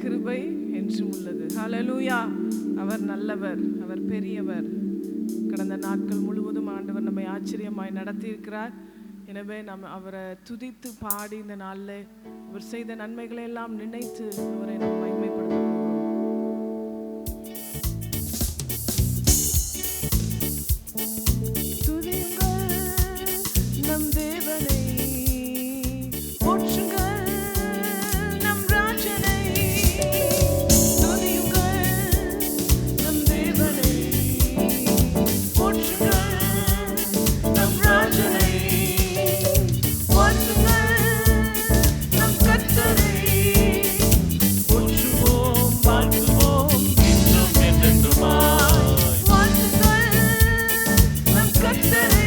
கிருபை என்றும் உள்ளது. ஹல்லேலூயா. அவர் நல்லவர், அவர் பெரியவர். கடந்த நாட்கள் முழுவதும் ஆண்டவர் நம்மை ஆச்சரியமாய் நடத்தி இருக்கிறார். எனவே நாம் அவரை துதித்து பாடி இந்த நாளில் அவர் செய்த நன்மைகளை எல்லாம் நினைத்து அவரை நாம் மகிமைப்படுத்த போகிறோம். நம் தேவனை போற்றுங்கள், நம் ராஜனை துதியுங்கள். நம் தேவனை போற்றுங்கள், நம் ராஜனை வாழ்த்துங்கள். நம் கர்த்தரை போற்றுவோம், வாழ்த்துவோம் என்றும் என்றென்றுமாய். வாழ்த்துங்கள் நம் கர்த்தரை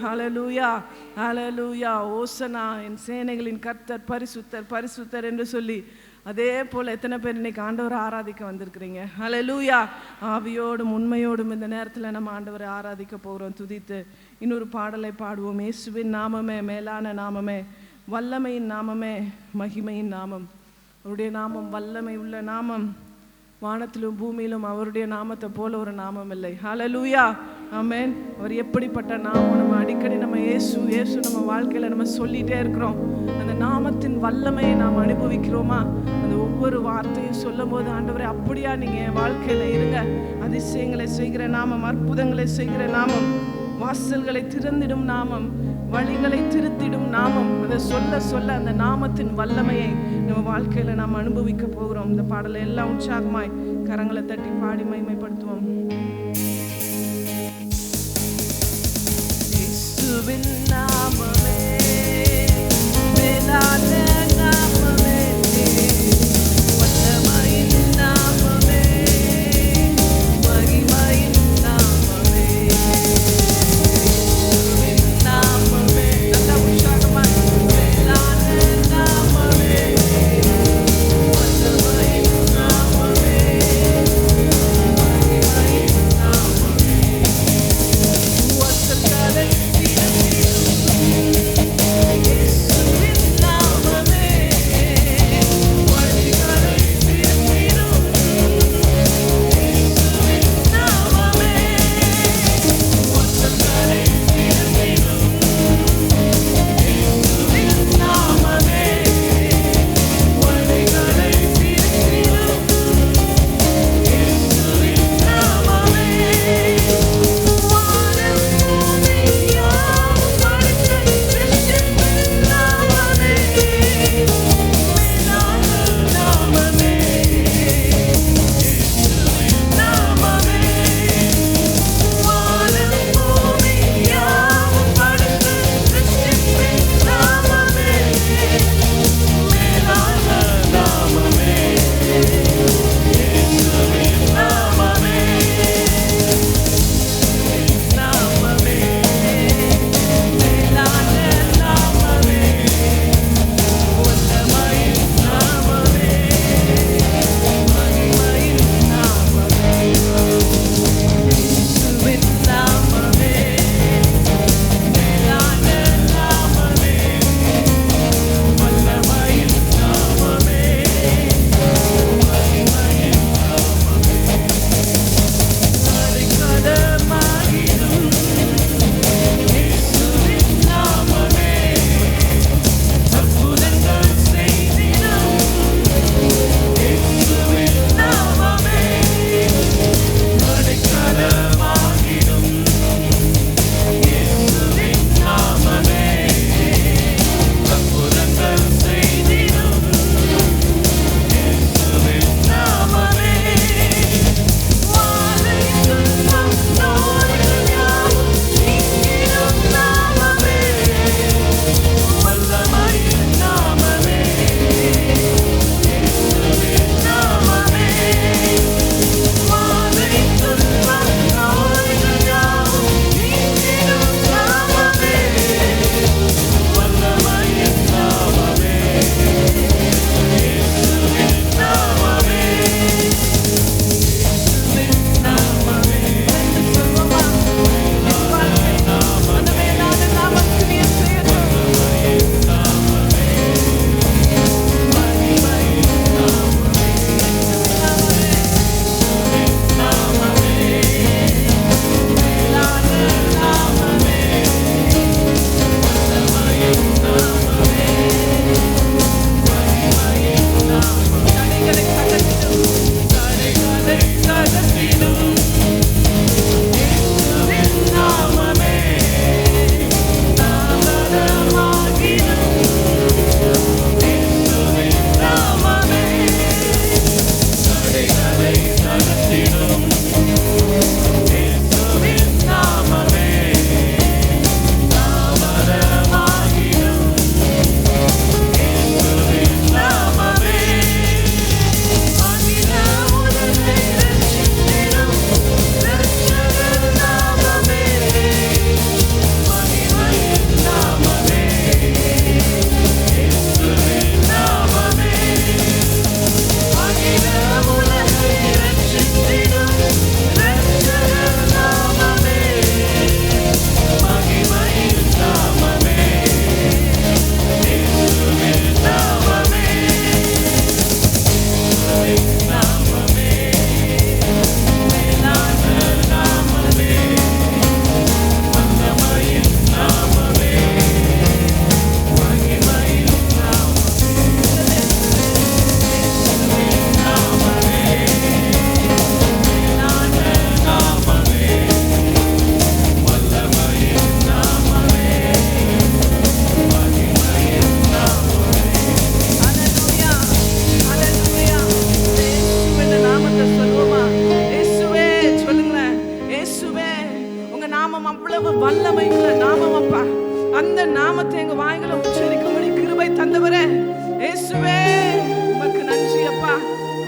ஹalleluya ஹalleluya ஓசனா என் சேனைகளின் கர்த்தர் பரிசுத்தர் பரிசுத்தர் என்று சொல்லி அதே போல் எத்தனை பேர் இன்னைக்கு ஆண்டவரை ஆராதிக்க வந்திருக்கிறீங்க? ஹல்லேலூயா. ஆவியோடும் உண்மையோடும் இந்த நேரத்தில் நம்ம ஆண்டவரை ஆராதிக்க போகிறோம். துதித்து இன்னொரு பாடலை பாடுவோம். இயேசுவின் நாமமே மேலான நாமமே, வல்லமையின் நாமமே, மகிமையின் நாமம். அவருடைய நாமம் வல்லமை உள்ள நாமம். வானத்திலும் பூமியிலும் அவருடைய நாமத்தை போல ஒரு நாமம் இல்லை. ஹல்லேலூயா. ஆமென். அவர் எப்படிப்பட்ட நாமம்? நம்ம அடிக்கடி நம்ம இயேசு இயேசு நம்ம வாழ்க்கையில் நம்ம சொல்லிகிட்டே இருக்கிறோம். அந்த நாமத்தின் வல்லமையை நாம் அனுபவிக்கிறோமா? அந்த ஒவ்வொரு வார்த்தையும் சொல்லும் போது ஆண்டவரே அப்படியா நீங்கள் என் வாழ்க்கையில் இருங்க. அதிசயங்களை செய்கிற நாமம், அற்புதங்களை செய்கிற நாமம், வாசல்களை திறந்திடும் நாமம், வழிகளை திருத்திடும் நாமம். அதை சொல்ல சொல்ல அந்த நாமத்தின் வல்லமையை நம்ம வாழ்க்கையில் நாம் அனுபவிக்க போகிறோம். இந்த பாடலை எல்லாம் உற்சாகமாய் கரங்களை தட்டி பாடி மகிமைப்படுத்துவோம். இயேசுவின் நாமமே மேலான நாமமே, வல்லமையின் நாமமே, மகிமையின் நாமமே, இயேசுவின் நாமமே. நல்லா உற்சாகமாய் மேலான நாமமே, வல்லமையின் நாமமே, மகிமையின் நாமமே. வாசல்களை திறந்திடும்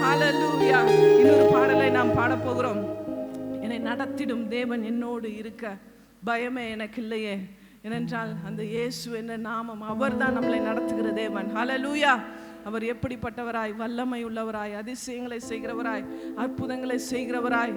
ஹalleluya. இன்னொரு பாடலை நாம் பாடப் போகிறோம். என்னை நடத்திடும் தேவன் என்னோடு இருக்க பயமே எனக்கு இல்லையே. ஏனென்றால் அந்த இயேசு என்ற நாமம், அவர்தான் நம்மளை நடத்துகிற தேவன். ஹalleluya. அவர் எப்படிப்பட்டவராய், வல்லமை உள்ளவராய், அதிசயங்களை செய்கிறவராய், அற்புதங்களை செய்கிறவராய்,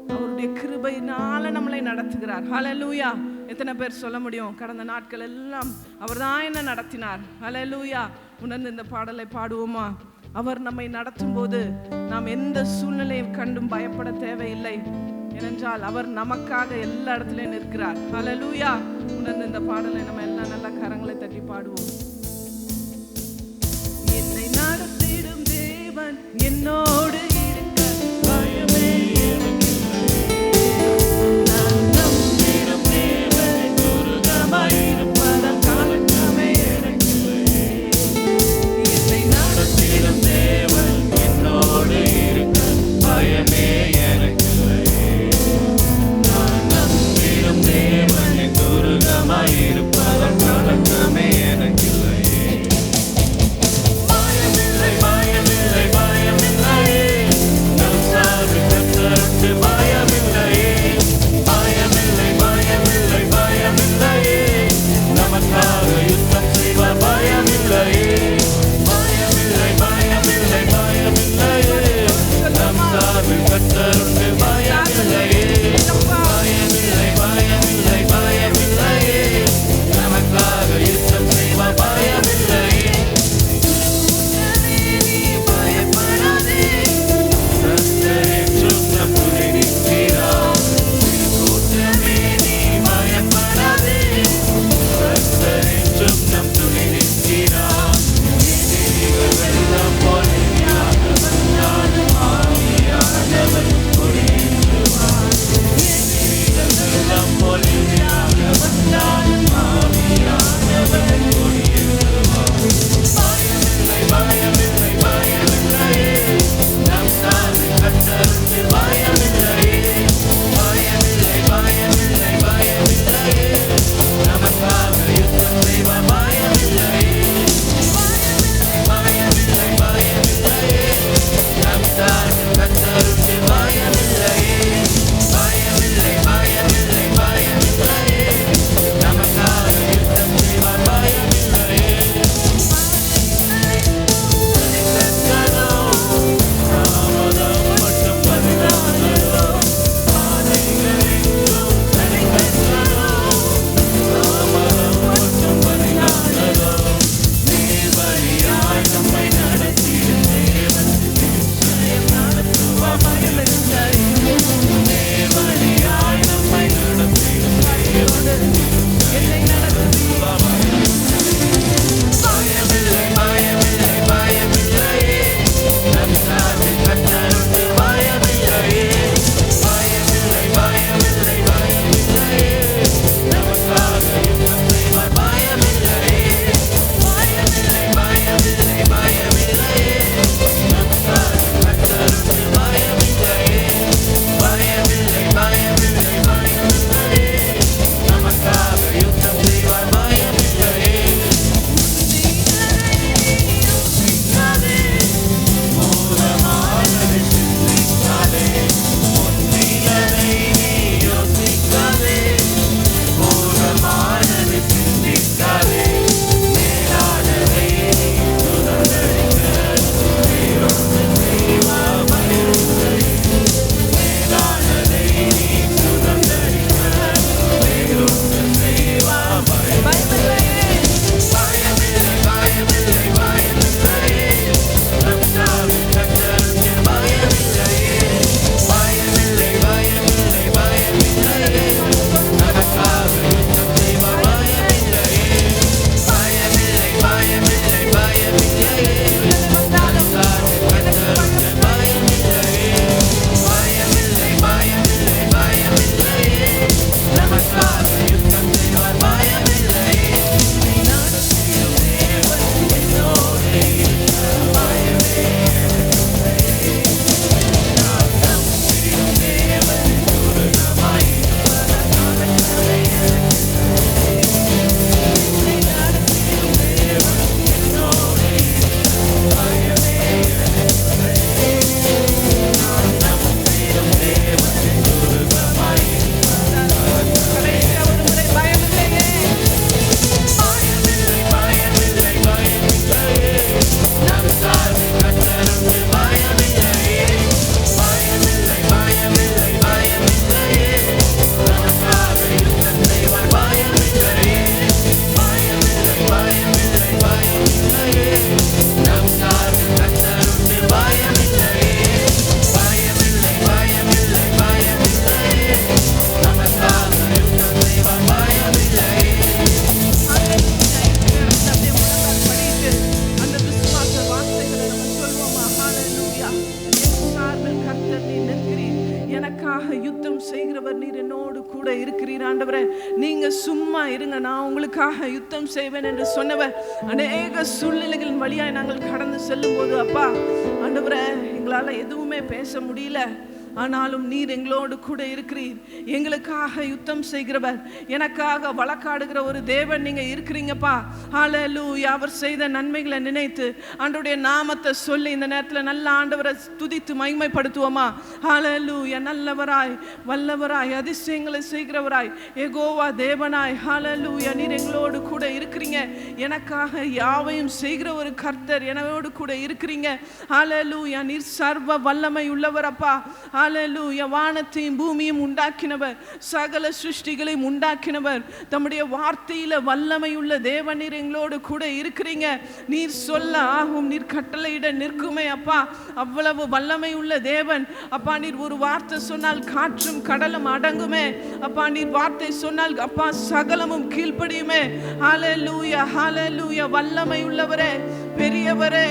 அவருடைய கிருபையினால நம்மளை நடத்துகிறார். ஹalleluya. எத்தனை பேர் சொல்ல முடியும், கடந்த நாட்கள் எல்லாம் அவர்தான் என்ன நடத்தினார்? ஹalleluya. உணர்ந்து இந்த பாடலை பாடுவோமா? அவர் நம்மை நடத்தும் போது நாம் எந்த சூழ்நிலையை கண்டும் பயப்பட தேவையில்லை. ஏனென்றால் அவர் நமக்காக எல்லா இடத்துலையும் நிற்கிறார். ஹalleluya. உணர்ந்து இந்த பாடலை நம்ம எல்லாம் நல்ல கரங்களை தட்டி பாடுவோம். என்னை நடத்திடும் தேவன் என்னோடு இருக்க பயமே எனக்கில்லை. நான் நம்பிடும் தேவன் துருகமாய் இருப்பதால் கலக்கமே எனக்கில்லை. என்னை நடத்திடும் தேவன் என்னோடு இருக்க பயமே எனக்கில்லை. நான் நம்பிடும் தேவன் துருகமாய் இருப்பதால் கலக்கமே எனக்கில்லை. பயமில்லை, பயமில்லை, பயமில்லை. எனக்காக யுத்தம் செய்கிறவர், நீர் என்னோடு கூட இருக்கிறீர் ஆண்டவரே. நீங்க சும்மா இருங்க, நான் உங்களுக்காக யுத்தம் செய்வேன் என்று சொன்னவர் அநேக சூழ்நிலைகளின் வழியாய் நாங்கள் கடந்து செல்லும் போது அப்பா ஆண்டவரே எங்களால எதுவுமே பேச முடியல. ஆனாலும் நீர் எங்களோடு கூட இருக்கிறீர். எங்களுக்காக யுத்தம் செய்கிறவர், எனக்காக வழக்காடுகிற ஒரு தேவன் நீங்க இருக்கிறீங்கப்பா. ஹல்லேலூயா. அவர் செய்த நன்மைகளை நினைத்து ஆண்டவருடைய நாமத்தை சொல்லி இந்த நேரத்தில் நல்ல ஆண்டவரை துதித்து மகிமைப்படுத்துவோமா? ஹல்லேலூயா. நல்லவராய், வல்லவராய், அதிசயங்களை செய்கிறவராய், யெகோவா தேவனாய், ஹல்லேலூயா, நீர் எங்களோடு கூட இருக்கிறீங்க. எனக்காக யாவையும் செய்கிற ஒரு கர்த்தர் என்னோடு கூட இருக்கிறீங்க. ஹல்லேலூயா. நீர் சர்வ வல்லமை உள்ளவரப்பா. ஹல்லேலூயா. வானத்தையும் பூமியும் உண்டாக்கினவர், சகல சிருஷ்டிகளையும் உண்டாக்கினவர், தம்முடைய வார்த்தையில வல்லமை உள்ள தேவன் நீர் எங்களோடு கூட இருக்கிறீங்க. நீர் சொல்ல ஆகும், நீர் கட்டளையிட நிற்குமே அப்பா. அவ்வளவு வல்லமை உள்ள தேவன் அப்பா. நீர் ஒரு வார்த்தை சொன்னால் காற்றும் கடலும் அடங்குமே அப்பா. நீர் வார்த்தை சொன்னால் அப்பா சகலமும் கீழ்ப்படியுமே. ஹல்லேலூயா, ஹல்லேலூயா. வல்லமை உள்ளவரே, பெரியவரே,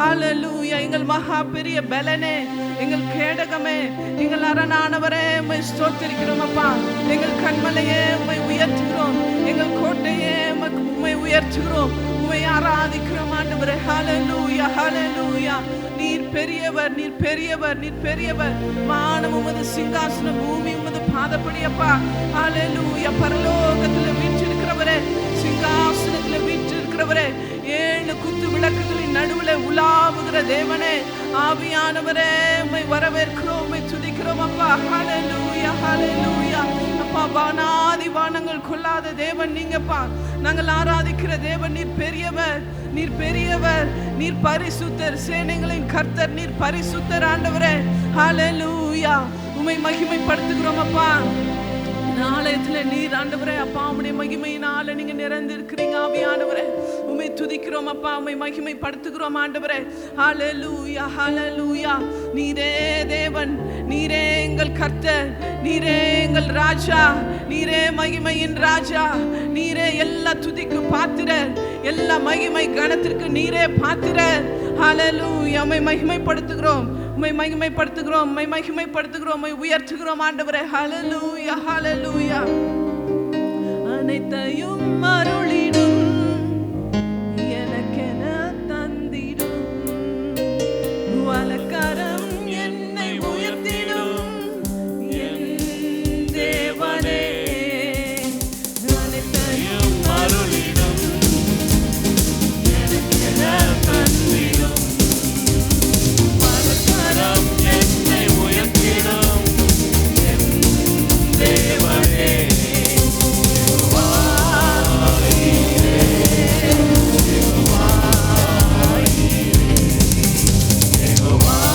ஹல்லேலூயா. எங்கள் மகா பெரிய பலனே, எங்கள் கேடகமே, எங்கள் அரணானவரே, உம்மை ஸ்தோத்திரிக்கிறோம் அப்பா. எங்கள் கண்மலையே உம்மை உயர்த்துகிறோம், எங்கள் கோட்டையே உம்மை உயர்த்துகிறோம், உம்மை ஆராதிக்கிறோம் ஆண்டவரே. ஹல்லேலூயா, ஹல்லேலூயா. நீர் பெரியவர், நீர் பெரியவர், நீர் பெரியவர். வானம் உமது சிங்காசனம், பூமி உமது பாதப்படி அப்பா. ஹல்லேலூயா. பரலோகத்தில் வீற்றிருக்கிறவரே, சிங்காசனத்தில் வீற்றிருக்கிறவரே, 7 குத்து விளக்குகளின் நடுவில் உலாவுகிற தேவனே, ஆவியானவரே, உம்மை வரவேற்கிறோம், உம்மை துதிக்கிறோம் அப்பா. ஹல்லேலூயா, ஹல்லேலூயா. அப்பா வானாதி வானங்கள் கொள்ளாத தேவன் நீங்கப்பா. நாங்கள் ஆராதிக்கிற தேவன் நீர் பெரியவர், நீர் பெரியவர், நீர் பரிசுத்தர், சேனைகளின் கர்த்தர், நீர் பரிசுத்தர் ஆண்டவரே. ஹல்லேலூயா. உம்மை மகிமைப்படுத்துகிறோம் அப்பா. ஆலயத்தில் நீர் ஆண்டவரே அப்பா உம்முடைய மகிமையினால நீங்க நிறைந்திருக்கிறீங்க ஆவியானவரே. உம்மை துதிக்கிறோம் அப்பா, உம்மை மகிமைப்படுத்துகிறோம் ஆண்டவரே. ஹல்லேலூயா, ஹல்லேலூயா. நீரே தேவன், நீரே எங்கள் கர்த்தர், நீரே எங்கள் ராஜா, நீரே மகிமையின் ராஜா, நீரே எல்லா துதிக்கு பாத்திரர், எல்லா மகிமை கனத்திற்கு நீரே பாத்திரர். ஹல்லேலூயா. உம்மை மகிமைப்படுத்துகிறோம், உம்மை மகிமைப்படுத்துகிறோம், உம்மை மகிமைப்படுத்துகிறோம், உம்மை உயர்த்துகிறோம் ஆண்டவரே. ஹல்லேலூயா, ஹல்லேலூயா. அனைத்தையும் அருளிடும், எனக்கென தந்திடும், வலக்கரம் என்னை உயர்த்திடும் என் தேவனே. அனைத்தையும் அருளிடும், எனக்கென தந்திடும், என்னை உயர்த்திடும் என் தேவனே. Wow.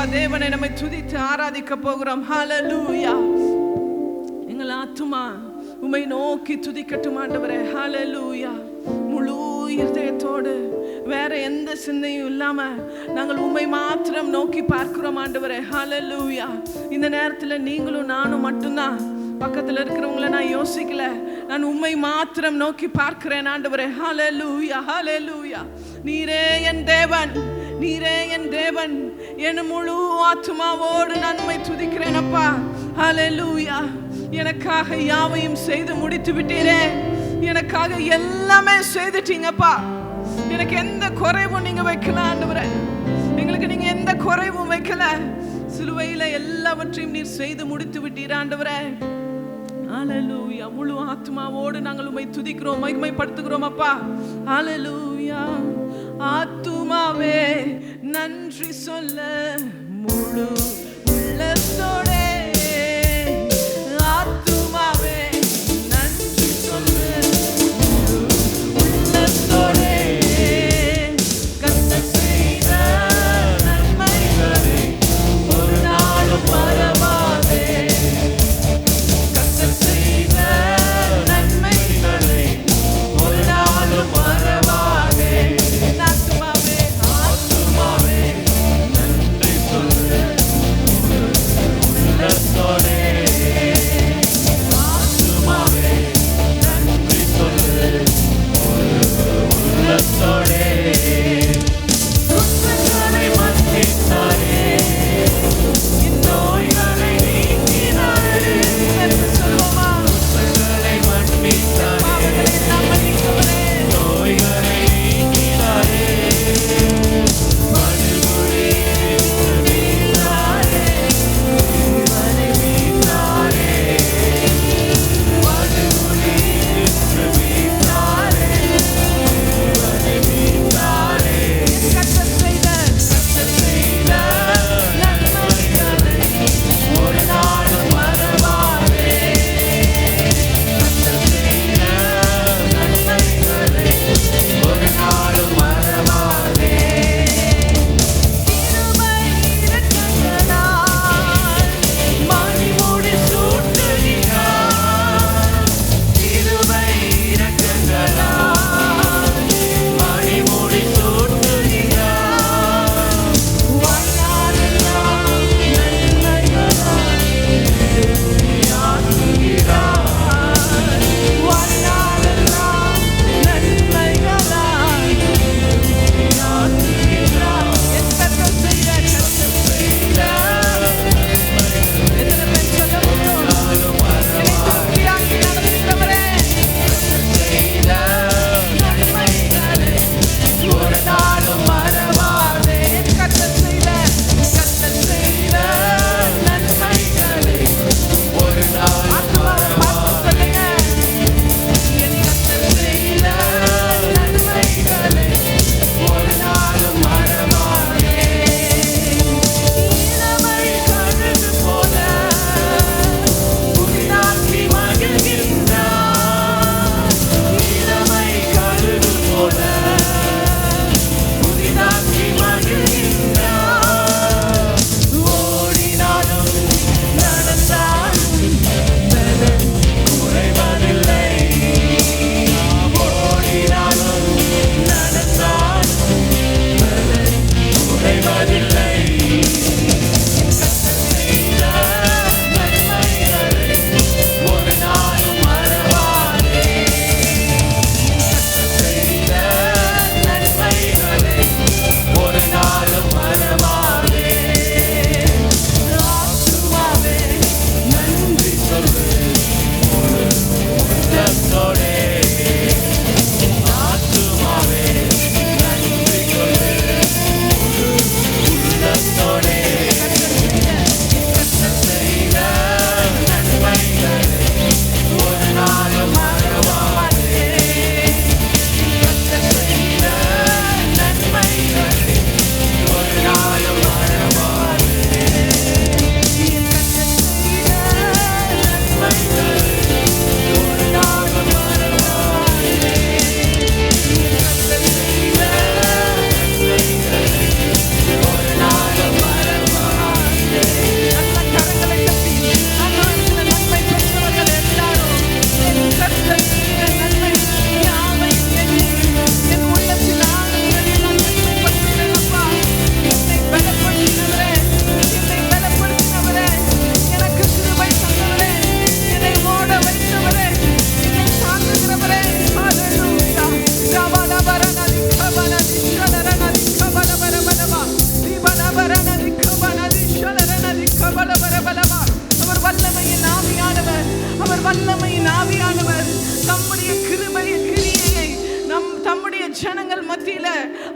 யெகோவா தேவனை நம்மை துதித்து ஆராதிக்க போகிறோம். ஹல்லேலூயா. எங்கள் ஆத்துமா உம்மை நோக்கி துதிக்கட்டும் ஆண்டவரே. ஹல்லேலூயா. முழு இதயத்தோடு வேற எந்த சிந்தையும் இல்லாம நாங்கள் உம்மை மாத்திரம் நோக்கி பார்க்கிறோம் ஆண்டவரே. ஹல்லேலூயா. இந்த நேரத்தில் நீங்களும் நானும் மட்டும்தான். பக்கத்தில் இருக்கிறவங்கள நான் யோசிக்கல, நான் உம்மை மாத்திரம் நோக்கி பார்க்கிறேன் ஆண்டவரே. ஹல்லேலூயா. ஹல்லேலூயா. நீரே என் தேவன், நீரே என் தேவன். என் முழு ஆத்துமாவோடு நான் உம்மை துதிக்கிறேன் அப்பா. ஹல்லேலூயா. எனக்காக யாவையும் செய்து முடித்து விட்டீரே. எனக்காக எல்லாமே செய்துட்டீங்கப்பா. எனக்கு எந்த குறைவும் நீங்க வைக்கல ஆண்டவரே. எங்களுக்கு நீங்க எந்த குறைவும் வைக்கல. சிலுவையில எல்லாவற்றையும் நீர் செய்து முடித்து விட்டீர் ஆண்டவரே. ஹல்லேலூயா. முழு ஆத்துமாவோடு நாங்கள் உம்மை துதிக்கிறோம், மகிமைப்படுத்துகிறோம் அப்பா. ஹல்லேலூயா. ஆத்துமாவே நன்றி சொல்ல முழு உள்ளத்தோட, ஆத்துமாவே நன்றி சொல்ல முழு உள்ளத்தோட, கர்த்தர் செய்த நன்மைகளை ஒரு நாளும் மறவாதே. கர்த்தர் செய்த நன்மைகளை ஒரு நாளும் மறவாதே. ஆத்துமாவே, ஆத்துமாவே நன்றி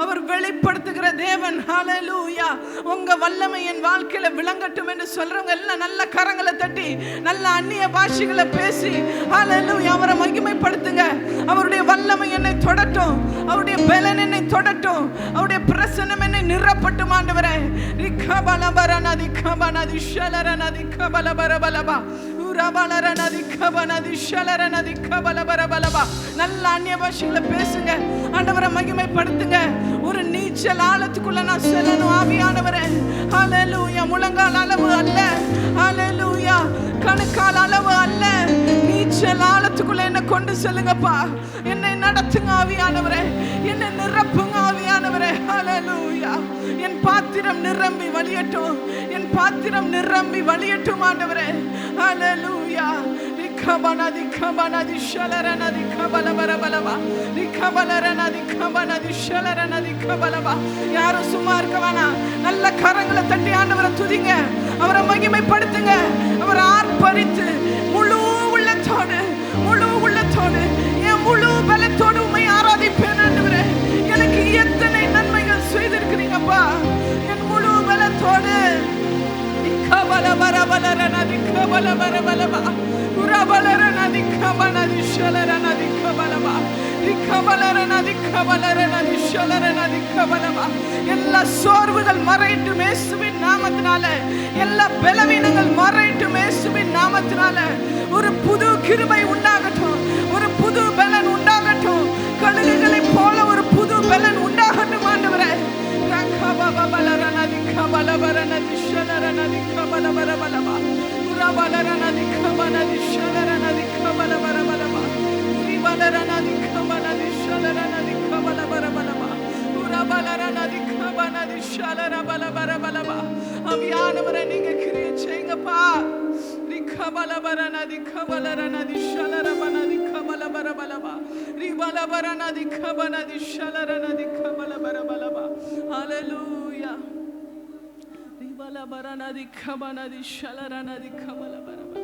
அவர் வெளிப்படுத்துகிற தேவன். ஹல்லேலூயா. உங்க வல்லமை என் வாழ்க்கையில விளங்கட்டும் என்று சொல்றவங்க எல்லாம் நல்ல கரங்களை தட்டி நல்ல அந்நிய பாஷைகளை பேசி ஹல்லேலூயா அவரை மகிமைப்படுத்துங்க. அவருடைய வல்லமை என்னை தொடட்டும், அவருடைய பலன் என்னை தொடட்டும், அவருடைய பிரசன்னம் என்னை நிரப்பட்டும் ஆண்டவரே. ரிகபலபரனதி கபனதி ஷலரனதி கபலபரபலபா உரபலரனதி கபனதி ஷலரனதி கபலபரபலபா. நல்ல அந்நிய பாஷைகளை பேசுங்க, ஆண்டவரை மகிமைப்படுத்துங்க. ஒரு நீச்சல் ஆழத்துக்குள்ள நான் செல்லணும் ஆவியானவரே. ஹல்லேலூயா. முழங்கால் அளவு அல்ல, ஹல்லேலூயா, கணுக்கால் அளவு அல்ல, நீச்சல் ஆழத்துக்குள்ள என்ன கொண்டு செல்லுங்கப்பா. என்னை நடத்துங்க ஆவியானவரே, என்னை நிரப்புங்க ஆவியானவரே. ஹல்லேலூயா. என் பாத்திரம் நிரம்பி வழியட்டும், என் பாத்திரம் நிரம்பி வழியட்டும் ஆண்டவரே. ஹல்லேலூயா. ரிகபனதி கபனதி ஷலரனதி கபலபரபலபா ரிகபலரனதி கபனதி ஷலரனதி கபலபா. யாரும் சும்மா இருக்க வேணாம். நல்ல கரங்களை தட்டி ஆண்டவரை துதிங்க, அவரை மகிமைப்படுத்துங்க. அவரை ஆர்ப்பரித்து முழு உள்ளத்தோடு என் முழு பலத்தோடு உம்மை ஆராதிப்பேன் ஆண்டவரே. எனக்கு எத்தனை நன்மைகள் செய்திருக்கிறீங்கப்பா. என் முழு பலத்தோடு கபலபரபலரனதி கபலபரபலபா உரபலரனதி கபனதி ஷலரனதி கபலபா ரிகபலரனதி கபலரனதி ஷலரனதி கபலபா. எல்லா சோர்வுகள் மறையட்டும் இயேசுவின் நாமத்தினால. எல்லா பலவீனங்கள் மறையட்டும் இயேசுவின் நாமத்தினால. ஒரு புது கிருபை உண்டாகட்டும், ஒரு புது பலன் உண்டாகட்டும். கழுகுகளை போல ஒரு புது பலன் உண்டாகட்டும் ஆண்டவரே. ரகபலரனதி கபலபரனதி ஷலரனதி கபலபரபலபா உரபலரனதி கபனதி ஷலரனதி கபலபரபலபா உரிபலரனதி கபனதி ஷலரனதி கபலபரபலபா உரபலரனதி கபனதி ஷலரபலபரபலபா. ஆவியானவரே நீங்க கிரியை செய்யுங்கப்பா. ரிகபலபரனதி கபலரனதி ஷலரபனதி கபலபரபலபா ரிபலபரனதி கபனதி ஷலரனதி கபலபரபலபா. ஹல்லேலூயா. ரிபலபரனதி கபனதி ஷலரனதி கபலபரபலபா.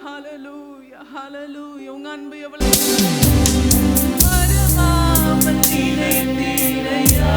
ஹல்லேலூயா. ஹல்லேலூயா. உங்க அன்பு எவ்வளவு மறவாமல் நினைத்தீரையா.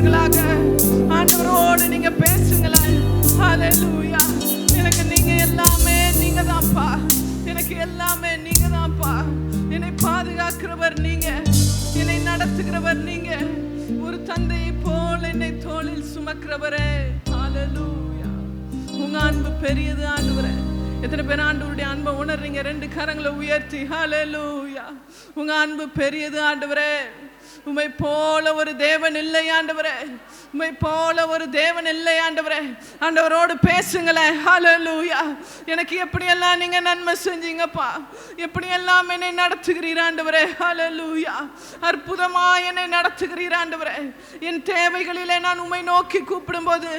பேசுவீர்களாக. ஆண்டவரோடு நீங்க பேசுங்களேன். ஹalleluya. எனக்கு நீங்க எல்லாமே நீங்க தான்ப்பா. எனக்கு எல்லாமே நீங்க தான்ப்பா. என்னை பாதுகாக்கிறவர் நீங்க, என்னை நடத்துகிறவர் நீங்க, ஒரு தந்தையை போல் என்னை தோளில் சுமக்கிறவரே. ஹalleluya. உங்க அன்பு பெரியது ஆண்டவரே. எத்தனை பேர் ஆண்டவருடைய அன்பை உணர்றீங்க? 2 கரங்களை உயர்த்தி ஹalleluya. உங்க அன்பு பெரியது ஆண்டவரே. உம்மை போல ஒரு தேவன் இல்லை ஆண்டவரே. உம்மை போல ஒரு தேவன் இல்லை ஆண்டவரே. ஆண்டவரோடு பேசுங்களேன். ஹalleluya. எனக்கு எப்படியெல்லாம் நீங்க நன்மை செஞ்சீங்கப்பா, எப்படியெல்லாம் என்னை நடத்துகிறீர் ஆண்டவரே. ஹalleluya. அற்புதமா என்னை நடத்துகிறீர் ஆண்டவரே. என் தேவைகளிலே நான் உம்மை நோக்கி கூப்பிடும்போது,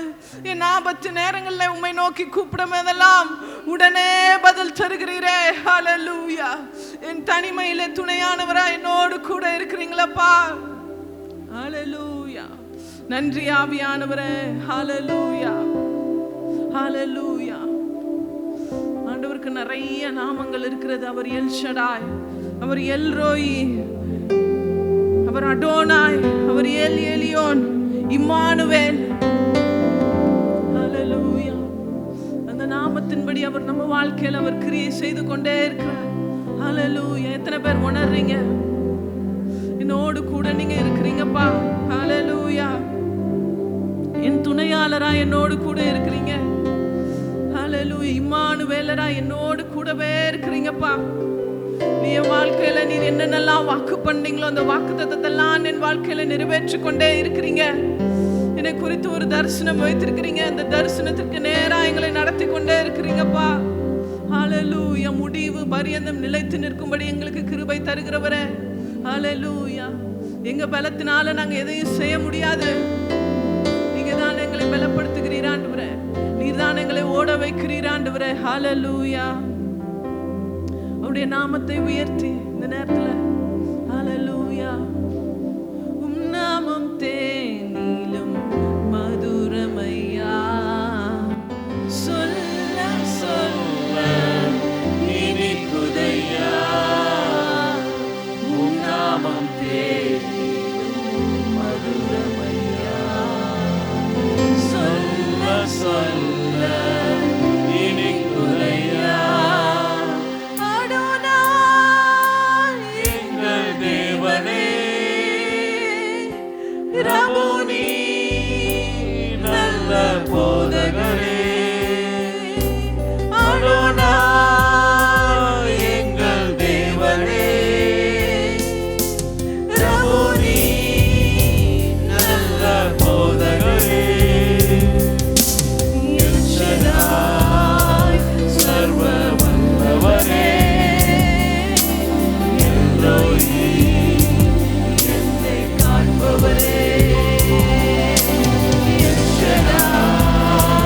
என் ஆபத்து நேரங்களில் உம்மை நோக்கி கூப்பிடும் போதெல்லாம் உடனே பதில் தருகிறீரே. ஹalleluya. என் தனிமையிலே துணையானவரா என்னோடு கூட இருக்கிறீங்களப்பா. ஹalleluya. நன்றி ஆவியானவரே. ஹalleluya. ஹalleluya. ஆண்டவருக்கு நிறைய நாமங்கள் இருக்கிறது. அவர் எல் ஷடாய், அவர் எல் ரோயி, அவர் அடோனாய், அவர் எல் எலியோன், இம்மானுவேல். ஹalleluya. அந்த நாமத்தின்படி அவர் நம்ம வாழ்க்கையில் அவர் கிரியை செய்து கொண்டே இருக்கிறார். ஹalleluya. எத்தனை பேர் உணர்றீங்க? என்னோடு கூட நீங்க இருக்கிறீங்கப்பா. ஹalleluya. என் துணையாளரா என்னோடு கூட இருக்கிறீங்க. ஹalleluya. இம்மானுவேலரா என்னோடு கூடவே இருக்கிறீங்கப்பா. நீ என் வாழ்க்கையில நீ என்னென்னலாம் வாக்கு பண்ணீங்களோ அந்த வாக்குத்தத்தத்தெல்லாம் என் வாழ்க்கையில நிறைவேற்றி கொண்டே இருக்கிறீங்க. என்னை குறித்து ஒரு தரிசனம் வைத்திருக்கிறீங்க. அந்த தரிசனத்திற்கு நேரா எங்களை நடத்தி கொண்டே இருக்கிறீங்கப்பா. ஹalleluya. முடிவு பரியந்தம் நிலைத்து நிற்கும்படி எங்களுக்கு கிருபை தருகிறவரே. ஹalleluya. எங்க பலத்தினால நாங்க எதையும் செய்ய முடியாது. நீங்க தான் எங்களை பலப்படுத்துகிறீர் ஆண்டவரே. நீர் தான் எங்களை ஓட வைக்கிறீர் ஆண்டவரே. ஹalleluya. அவருடைய நாமத்தை உயர்த்தி இந்த நேரத்துல ஹalleluya. உம் நாமம் தேனிலும் மதுரமையா, சொல்ல சொல்ல இனிக்குதையா. உம் நாமம் தேனிலும் மதுரமையா, சொல்ல சொல்ல இனிக்குதையா. அடோனாய் எங்கள் தேவனே, ரபூனி நல்ல போதகரே. அடோனாய் எங்கள் தேவனே, ரபூனி நல்ல போதகரே. எல் ஷடாய் சர்வ வல்லவரே, எல் ரோயி என்னை காண்பவரே. எல் ஷடாய்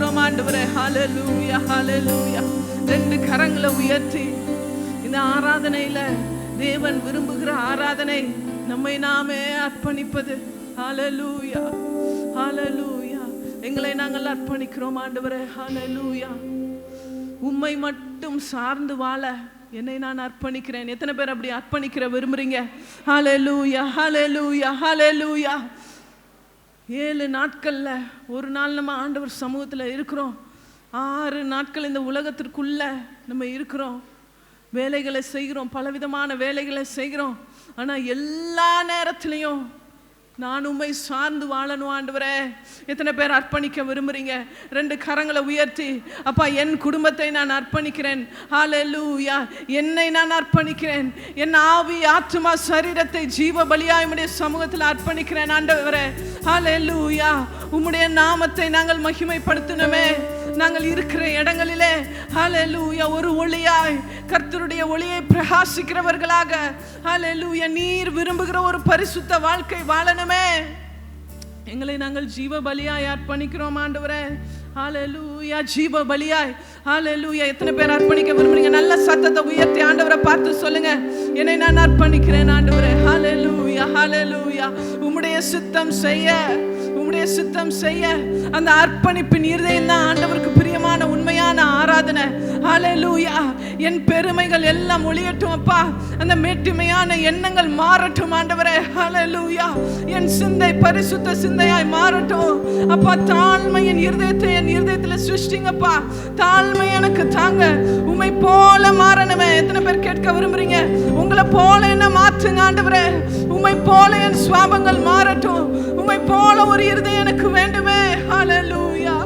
அர்ப்பணிக்கிறோம் ஆண்டவரே. ஹல்லேலூயா, ஹல்லேலூயா. 2 கரங்களை உயர்த்தி இந்த ஆராதனையில தேவன் விரும்புகிற ஆராதனை நம்மை நாமே அர்ப்பணிப்பது. ஹல்லேலூயா, ஹல்லேலூயா. எங்களை நாங்கள் அர்ப்பணிக்கிறோம் ஆண்டவரே. ஹல்லேலூயா. உம்மை மட்டும் சார்ந்து வாழ என்னை நான் அர்ப்பணிக்கிறேன். எத்தனை பேர் அப்படி அர்ப்பணிக்கிற விரும்புறீங்க? ஹல்லேலூயா, ஹல்லேலூயா, ஹல்லேலூயா. 7 நாட்கள்ல ஒரு நாள் நம்ம ஆண்டவர் சமூகத்தில் இருக்கிறோம். 6 நாட்கள் இந்த உலகத்திற்குள்ள நம்ம இருக்கிறோம். வேலைகளை செய்கிறோம், பலவிதமான வேலைகளை செய்கிறோம். ஆனால் எல்லா நேரத்திலையும் நான் உம்மை சார்ந்து வாழணும் ஆண்டவரே. எத்தனை பேர் அர்ப்பணிக்க விரும்புறீங்க? 2 கரங்களை உயர்த்தி, அப்பா என் குடும்பத்தை நான் அர்ப்பணிக்கிறேன். ஹல்லேலூயா. என்னை நான் அர்ப்பணிக்கிறேன். என் ஆவி, ஆத்துமா, சரீரத்தை ஜீவ பலியாய் உம்முடைய சமூகத்தில் அர்ப்பணிக்கிறேன் ஆண்டவரே. ஹல்லேலூயா. உம்முடைய நாமத்தை நாங்கள் மகிமைப்படுத்தணுமே. நாங்கள் இருக்கிற இடங்களிலே ஹல்லேலூயா ஒரு ஒளியாய் கர்த்தருடைய ஒளியை பிரகாசிக்கிறவர்களாக ஹல்லேலூயா நீர் விரும்புகிற ஒரு பரிசுத்த வாழ்க்கை வாழணுமே. எங்களை நாங்கள் ஜீவ பலியாய் அர்ப்பணிக்கிறோம் ஆண்டவரே. ஹல்லேலூயா, ஜீவ பலியாய். ஹல்லேலூயா. எத்தனை பேர் அர்ப்பணிக்க விரும்புறீங்க? நல்ல சத்தத்தை உயர்த்தி ஆண்டவரை பார்த்து சொல்லுங்க, என்னை நான் அர்ப்பணிக்கிறேன் ஆண்டவரே. ஹல்லேலூயா, ஹல்லேலூயா. உம்முடைய சித்தம் செய்ய, உம்முடைய சித்தம் செய்ய அந்த அர்ப்பணிப்பின் இருதயம் தான் ஆண்டவருக்கு பிரியமான உண்மையான ஆராதனை. ஹல்லேலூயா. என் பெருமைகள் எல்லாம் ஒளியட்டும் அப்பா. அந்த மேட்டிமையான எண்ணங்கள் மாறட்டும் ஆண்டவரே. ஹல்லேலூயா. என் சிந்தை பரிசுத்த சிந்தையாய் மாறட்டும் அப்பா. தாழ்மையின் இருதயத்தை என் இருதயத்தில் சிருஷ்டிங்கப்பா. தாழ்மை எனக்கு தாங்க. உம்மை போல மாறணுமே. எத்தனை பேர் கேட்க விரும்புறீங்க? உங்களை போல என்ன மாற்றுங்க ஆண்டவரே. உம்மை போல என் சுவாபங்கள் மாறட்டும். உம்மை போல ஒரு இருதயம் எனக்கு வேண்டுமே. ஹல்லேலூயா,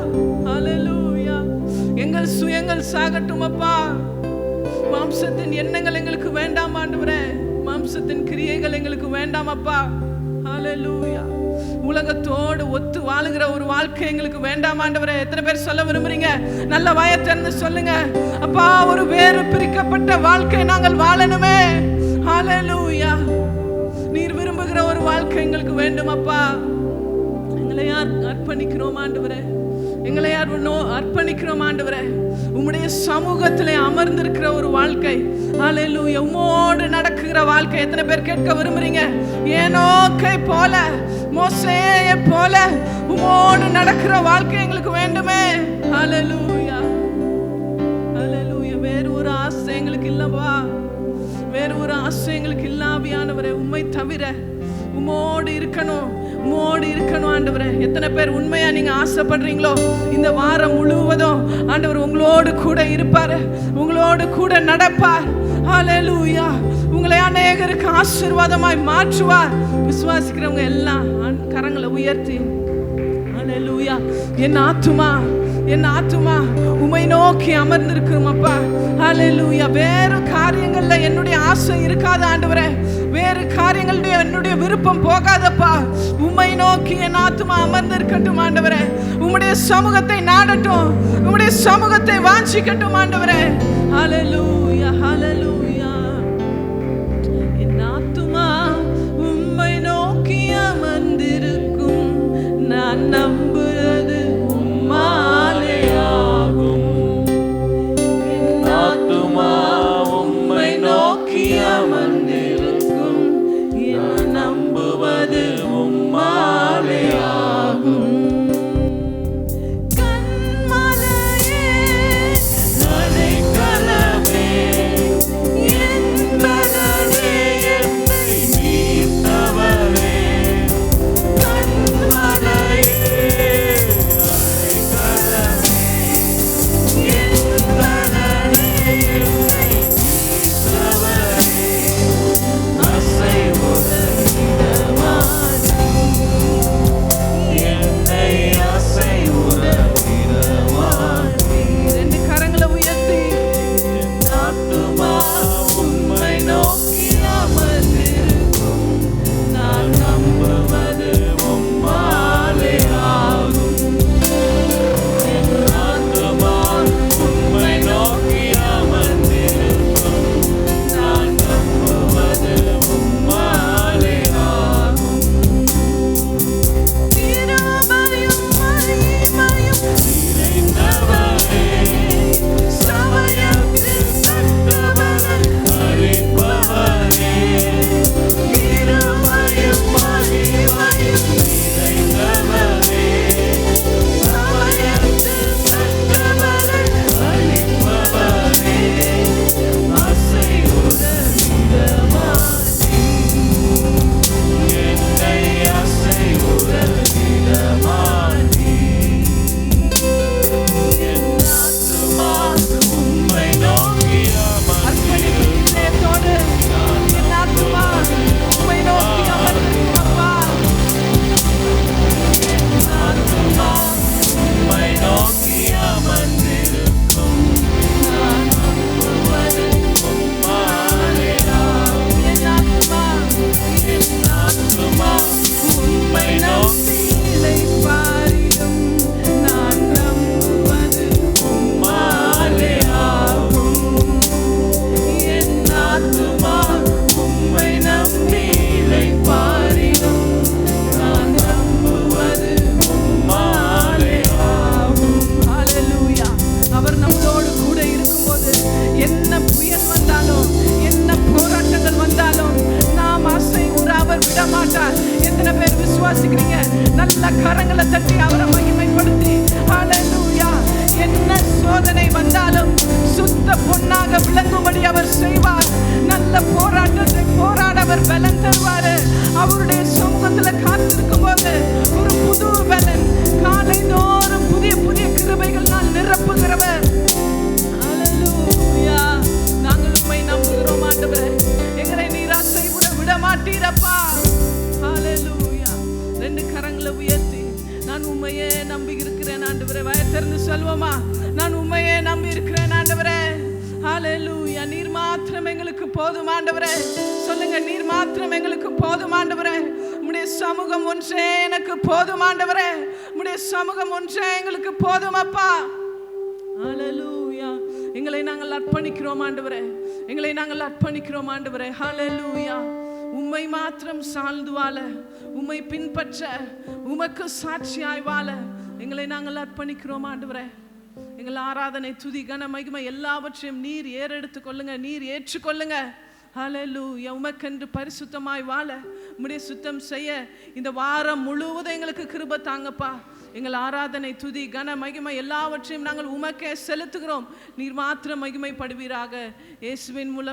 ஹல்லேலூயா. எங்கள் சுயங்கள் சாகட்டும் அப்பா. மாம்சத்தின் எண்ணங்கள் எங்களுக்கு வேண்டாம் ஆண்டவரே. மாம்சத்தின் கிரியைகள் எங்களுக்கு வேண்டாம் அப்பா. ஹல்லேலூயா. உலகத்தோடு ஒத்து வாழுகிற ஒரு வாழ்க்கை எங்களுக்கு வேண்டாம் ஆண்டவரே. எத்தனை பேர் சொல்ல விரும்புறீங்க? நல்ல வாயை திறந்து சொல்லுங்க, அப்பா ஒரு வேறு பிரிக்கப்பட்ட வாழ்க்கை நாங்கள் வாழணுமே. ஹல்லேலூயா. நீர் விரும்புகிற ஒரு வாழ்க்கை எங்களுக்கு வேண்டும் அப்பா. எங்களை யார் அர்ப்பணிக்கிறோம் ஆண்டவரே. எங்களை யார் அர்ப்பணிக்கிறோம் ஆண்டவரே. உம்முடைய சமூகத்திலே அமர்ந்திருக்கிற ஒரு வாழ்க்கை. ஹல்லேலூயா. உம்மோடு நடக்கிற வாழ்க்கை. எத்தனை பேர் கேட்க விரும்புறீங்க? ஏனோக்கை போல, மோசேயை போல உம்மோடு நடக்கிற வாழ்க்கை எங்களுக்கு வேண்டுமே. ஹல்லேலூயா, ஹல்லேலூயா. வேறு ஒரு ஆசை எங்களுக்கு இல்லப்பா. வேறு ஒரு ஆசை எங்களுக்கு இல்லாவியானவரே. உம்மை தவிர உம்மோடு இருக்கணும், உம்மோடு இருக்கணும் ஆண்டவரே. எத்தனை பேர் உண்மையா நீங்க ஆசைப்படுறீங்களோ இந்த வாரம் முழுவதும் ஆண்டவர் உங்களோடு கூட இருப்பாரு, உங்களோடு கூட நடப்பார். ஹல்லேலூயா. உங்களை அநேகருக்கு ஆசீர்வாதமாய் மாற்றுவார். விசுவாசிக்கிறவங்க எல்லாம் கரங்களை உயர்த்தி ஹல்லேலூயா. என் ஆத்துமா, என் ஆத்துமா உம்மை நோக்கி அமர்ந்திருக்கும் அப்பா. ஹல்லேலூயா. வேறு காரியங்கள்ல என்னுடைய ஆசை இருக்காது ஆண்டவரே. வேறு காரியங்களுடைய என்னுடைய விருப்பம் போகாதப்பா. உம்மை நோக்கி என் ஆத்துமா அமர்ந்திருக்கட்டும் ஆண்டவரே. உம்முடைய சமூகத்தை நாடட்டும், உம்முடைய சமூகத்தை வாஞ்சிக்கட்டும் ஆண்டவரே. ஹல்லேலூயா, ஹல்லேலூயா. என் ஆத்துமா உம்மை நோக்கி அமர்ந்திருக்கும். நான் நம்புறது உம்மாலே ஆகும். என் ஆத்துமா உம்மை நோக்கி அமர்ந்திருக்கும். நான் நம்புவது உம்மாலே ஆகும். நமக்காக விளங்கும்படி அவர் செய்வார். நல்ல போராட்டத்தை போராட அவர் பலன் தருவாரு. அவருடைய சமூகத்துல காத்திருக்கும் போது ஒரு புது பலன், காலை தோறும் புதிய புதிய கிருபைகள் நான் நிரப்புகிறவர். ஹல்லேலூயா. நாங்கள் உம்மை நம்புகிறோம் ஆண்டவரே. எங்களை நீர் அசைவுட விட மாட்டீரப்பா. ஹல்லேலூயா. ரெண்டு கரங்களை உயர்த்தி நான் உம்மையே நம்பி இருக்கிறேன் ஆண்டவரே. வாயை திறந்து சொல்வோமா? நான் உம்மையே நம்பி இருக்கிறேன் ஆண்டவரே. ஹல்லேலூயா. நீர் மாத்திரம் எங்களுக்கு போதும் ஆண்டவரே. சொல்லுங்க, நீர் மாத்திரம் எங்களுக்கு போதும் ஆண்டவரே. உம்முடைய சமூகம் ஒன்றே எனக்கு போதும் ஆண்டவரே. உம்முடைய சமூகம் ஒன்றே எங்களுக்கு போதும் அப்பா. ஹல்லேலூயா. எங்களை நாங்கள் அர்ப்பணிக்கிறோம் ஆண்டவரே. எங்களை நாங்கள் அர்ப்பணிக்கிறோம் ஆண்டவரே. ஹல்லேலூயா. உம்மை மாத்திரம் சார்ந்து வாழ, உம்மை பின்பற்ற, உமக்கு சாட்சியாய் வாழ எங்களை நாங்கள் அர்ப்பணிக்கிறோம் ஆண்டவரே. எங்கள் ஆராதனை, துதி, கன, மகிமை எல்லாவற்றையும் நீர் ஏறெடுத்துக் கொள்ளுங்க, நீர் ஏற்றுக்கொள்ளுங்க. ஹல்லேலூயா. உமக்கென்று பரிசுத்தமாய் வாழ, உம்முடைய சுத்தம் செய்ய இந்த வாரம் முழுவதும் எங்களுக்கு கிருபை தாங்கப்பா. எங்கள் ஆராதனை, துதி, கன, மகிமை எல்லாவற்றையும் நாங்கள் உமக்கே செலுத்துகிறோம். நீர் மாத்திரம் மகிமைப்படுவீராக. இயேசுவின் மூலம்